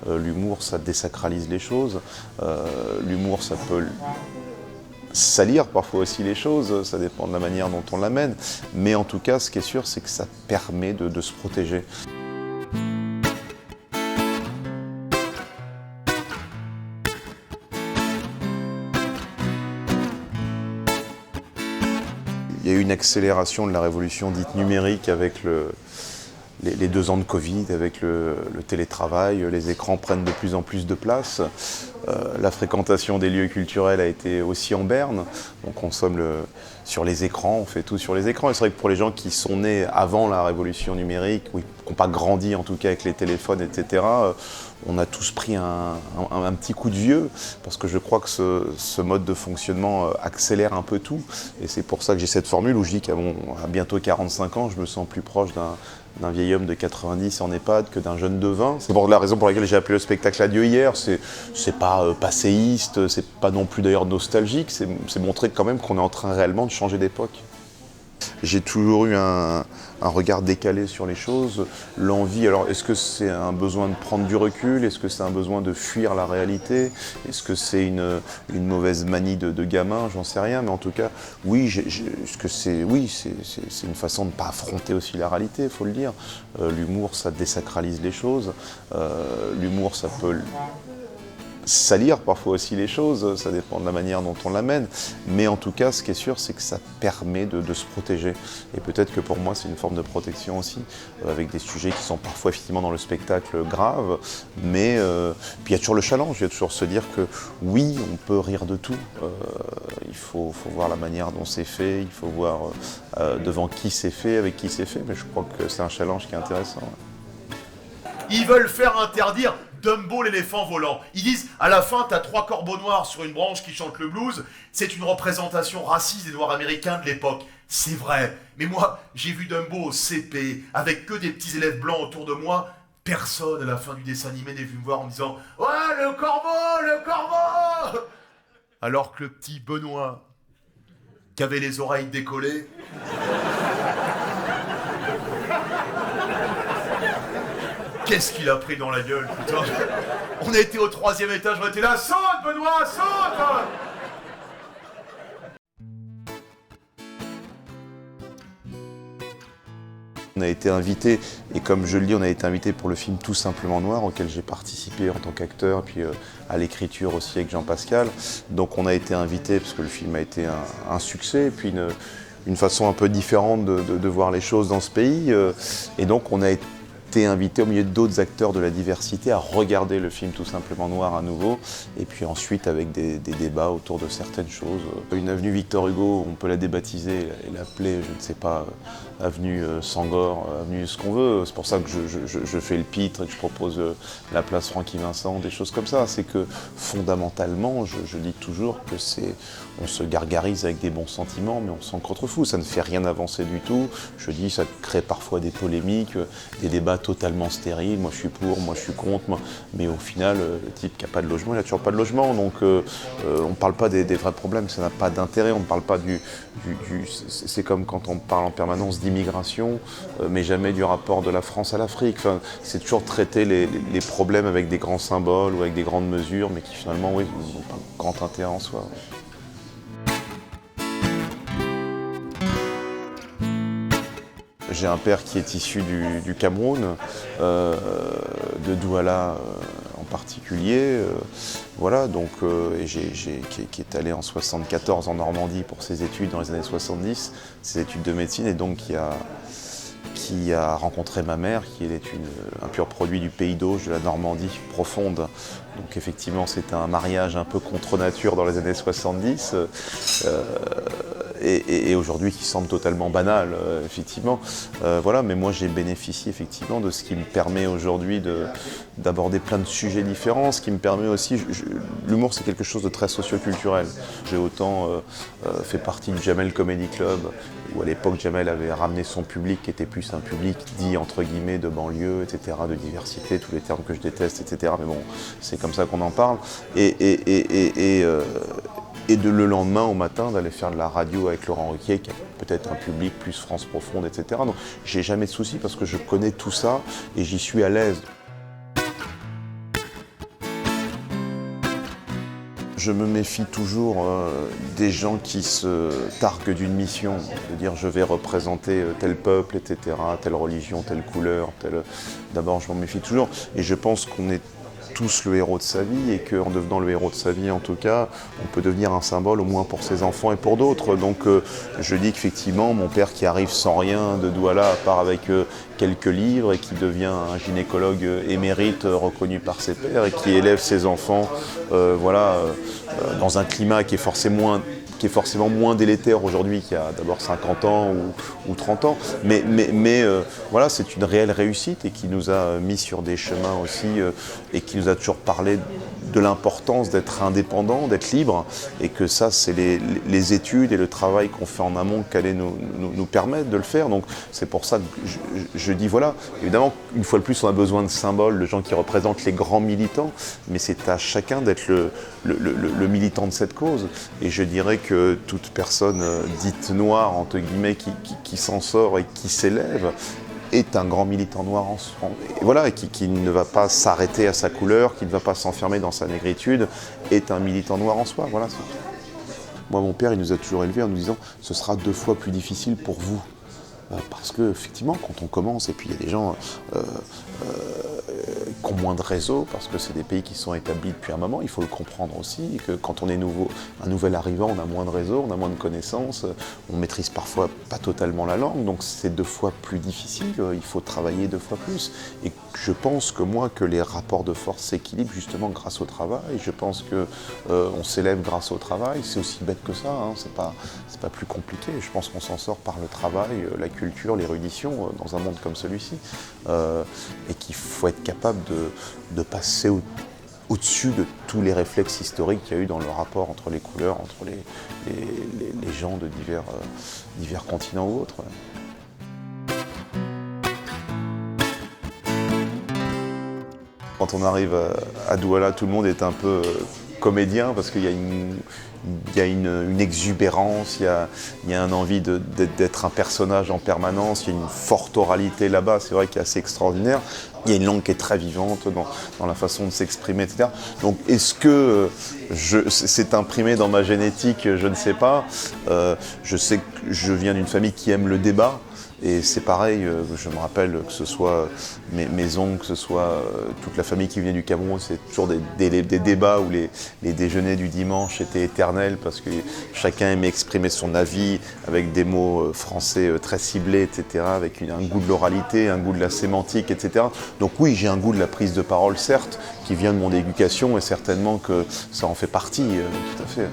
L'humour, ça désacralise les choses. L'humour, ça peut salir parfois aussi les choses, ça dépend de la manière dont on l'amène. Mais en tout cas, ce qui est sûr, c'est que ça permet de se protéger. Il y a eu une accélération de la révolution dite numérique avec les 2 ans de Covid, avec le télétravail, les écrans prennent de plus en plus de place. La fréquentation des lieux culturels a été aussi en berne. On consomme sur les écrans, on fait tout sur les écrans. Et c'est vrai que pour les gens qui sont nés avant la révolution numérique, qui n'ont pas grandi en tout cas avec les téléphones, etc., on a tous pris un petit coup de vieux, parce que je crois que ce mode de fonctionnement accélère un peu tout. Et c'est pour ça que j'ai cette formule où je dis qu'à bientôt 45 ans, je me sens plus proche d'un vieil homme de 90 en EHPAD que d'un jeune de 20. C'est la raison pour laquelle j'ai appelé le spectacle Adieu hier. C'est pas passéiste, c'est pas non plus d'ailleurs nostalgique, c'est montrer quand même qu'on est en train réellement de changer d'époque. J'ai toujours eu un regard décalé sur les choses, l'envie. Alors, est-ce que c'est un besoin de prendre du recul? Est-ce que c'est un besoin de fuir la réalité? Est-ce que c'est une mauvaise manie de gamin? J'en sais rien, mais en tout cas, oui, c'est une façon de ne pas affronter aussi la réalité, il faut le dire. L'humour, ça désacralise les choses. L'humour, ça peut salir parfois aussi les choses, ça dépend de la manière dont on l'amène. Mais en tout cas, ce qui est sûr, c'est que ça permet de se protéger. Et peut-être que pour moi, c'est une forme de protection aussi, avec des sujets qui sont parfois effectivement dans le spectacle graves. Mais puis il y a toujours le challenge, il y a toujours se dire que oui, on peut rire de tout. Il faut voir la manière dont c'est fait, il faut voir devant qui c'est fait, avec qui c'est fait. Mais je crois que c'est un challenge qui est intéressant. Ils veulent faire interdire Dumbo l'éléphant volant. Ils disent, à la fin, t'as 3 corbeaux noirs sur une branche qui chantent le blues. C'est une représentation raciste des Noirs américains de l'époque. C'est vrai. Mais moi, j'ai vu Dumbo au CP, avec que des petits élèves blancs autour de moi. Personne, à la fin du dessin animé, n'est venu me voir en me disant « Ouais, le corbeau, le corbeau !» Alors que le petit Benoît, qui avait les oreilles décollées... Qu'est-ce qu'il a pris dans la gueule, putain. On a été au 3e étage, on était là, saute Benoît, saute. On a été invité, et comme je le dis, on a été invité pour le film Tout simplement noir, auquel j'ai participé en tant qu'acteur, et puis à l'écriture aussi avec Jean-Pascal. Donc on a été invité parce que le film a été un succès, et puis une façon un peu différente de voir les choses dans ce pays. Et donc on a été invité au milieu d'autres acteurs de la diversité à regarder le film Tout simplement noir à nouveau, et puis ensuite avec des débats autour de certaines choses. Une avenue Victor Hugo, on peut la débaptiser et l'appeler, je ne sais pas, avenue Sangor, avenue ce qu'on veut. C'est pour ça que je fais le pitre et que je propose la place Francky-Vincent, des choses comme ça. C'est que fondamentalement, je dis toujours que on se gargarise avec des bons sentiments, mais on s'en contrefou. Ça ne fait rien avancer du tout. Je dis, ça crée parfois des polémiques, des débats totalement stériles. Moi je suis pour, moi je suis contre. Mais au final, le type qui n'a pas de logement, il n'a toujours pas de logement. Donc on ne parle pas des vrais problèmes, ça n'a pas d'intérêt. On ne parle pas c'est comme quand on parle en permanence d'immigration, mais jamais du rapport de la France à l'Afrique. Enfin, c'est toujours traiter les problèmes avec des grands symboles ou avec des grandes mesures, mais qui finalement, oui, n'ont pas grand intérêt en soi. J'ai un père qui est issu du Cameroun, de Douala en particulier, voilà, donc, qui est allé en 74 en Normandie pour ses études dans les années 70, ses études de médecine, et donc qui a rencontré ma mère, qui est un pur produit du pays d'Auge, de la Normandie profonde. Donc effectivement, c'était un mariage un peu contre nature dans les années 70. Et aujourd'hui qui semble totalement banal, effectivement. Voilà, mais moi j'ai bénéficié effectivement de ce qui me permet aujourd'hui d'aborder plein de sujets différents, ce qui me permet aussi, l'humour c'est quelque chose de très socioculturel. J'ai autant fait partie du Jamel Comedy Club, où à l'époque Jamel avait ramené son public, qui était plus un public dit entre guillemets de banlieue, etc., de diversité, tous les termes que je déteste, etc. Mais bon, c'est comme ça qu'on en parle. Et le lendemain au matin d'aller faire de la radio avec Laurent Ruquier, qui a peut-être un public plus France profonde, etc. Donc j'ai jamais de soucis parce que je connais tout ça et j'y suis à l'aise. je me méfie toujours des gens qui se targuent d'une mission, de dire je vais représenter tel peuple, etc., telle religion, telle couleur, telle... D'abord, je m'en méfie toujours, et je pense qu'on est tous le héros de sa vie, et qu'en devenant le héros de sa vie, en tout cas, on peut devenir un symbole, au moins pour ses enfants et pour d'autres. Donc je dis qu'effectivement, mon père qui arrive sans rien de Douala, à part avec quelques livres, et qui devient un gynécologue émérite reconnu par ses pairs, et qui élève ses enfants dans un climat qui est forcément moins délétère aujourd'hui qu'il y a d'abord 50 ans ou 30 ans, mais voilà, c'est une réelle réussite, et qui nous a mis sur des chemins aussi, et qui nous a toujours parlé de l'importance d'être indépendant, d'être libre, et que ça, c'est les études et le travail qu'on fait en amont qui allaient nous permettre de le faire. Donc c'est pour ça que je dis, voilà, évidemment, une fois de plus, on a besoin de symboles, de gens qui représentent les grands militants, mais c'est à chacun d'être le militant de cette cause. Et je dirais que toute personne dite noire, entre guillemets, qui s'en sort et qui s'élève, est un grand militant noir et voilà, et qui ne va pas s'arrêter à sa couleur, qui ne va pas s'enfermer dans sa négritude, est un militant noir en soi. Voilà. Moi, mon père, il nous a toujours élevés en nous disant « ce sera 2 fois plus difficile pour vous ». Parce que effectivement, quand on commence, et puis il y a des gens qui ont moins de réseau, parce que c'est des pays qui sont établis depuis un moment, il faut le comprendre aussi, et que quand on est un nouvel arrivant, on a moins de réseau, on a moins de connaissances, on maîtrise parfois pas totalement la langue, donc c'est 2 fois plus difficile, il faut travailler 2 fois plus. Et je pense que les rapports de force s'équilibrent justement grâce au travail, je pense qu'on s'élève grâce au travail, c'est aussi bête que ça, hein, c'est pas plus compliqué, je pense qu'on s'en sort par le travail, la culture, l'érudition, dans un monde comme celui-ci, et qu'il faut être capable de passer au-dessus de tous les réflexes historiques qu'il y a eu dans le rapport entre les couleurs, entre les gens de divers continents ou autres. Quand on arrive à Douala, tout le monde est un peu comédien, parce qu'il y a une exubérance, il y a une envie d'être un personnage en permanence, il y a une forte oralité là-bas, c'est vrai, qui est assez extraordinaire. Il y a une langue qui est très vivante dans la façon de s'exprimer, etc. Donc est-ce que c'est imprimé dans ma génétique? Je ne sais pas. Je sais que je viens d'une famille qui aime le débat. Et c'est pareil, je me rappelle que ce soit mes oncles, que ce soit toute la famille qui venait du Cameroun, c'est toujours des débats où les déjeuners du dimanche étaient éternels, parce que chacun aimait exprimer son avis avec des mots français très ciblés, etc., avec un goût de l'oralité, un goût de la sémantique, etc. Donc oui, j'ai un goût de la prise de parole, certes, qui vient de mon éducation, et certainement que ça en fait partie, tout à fait.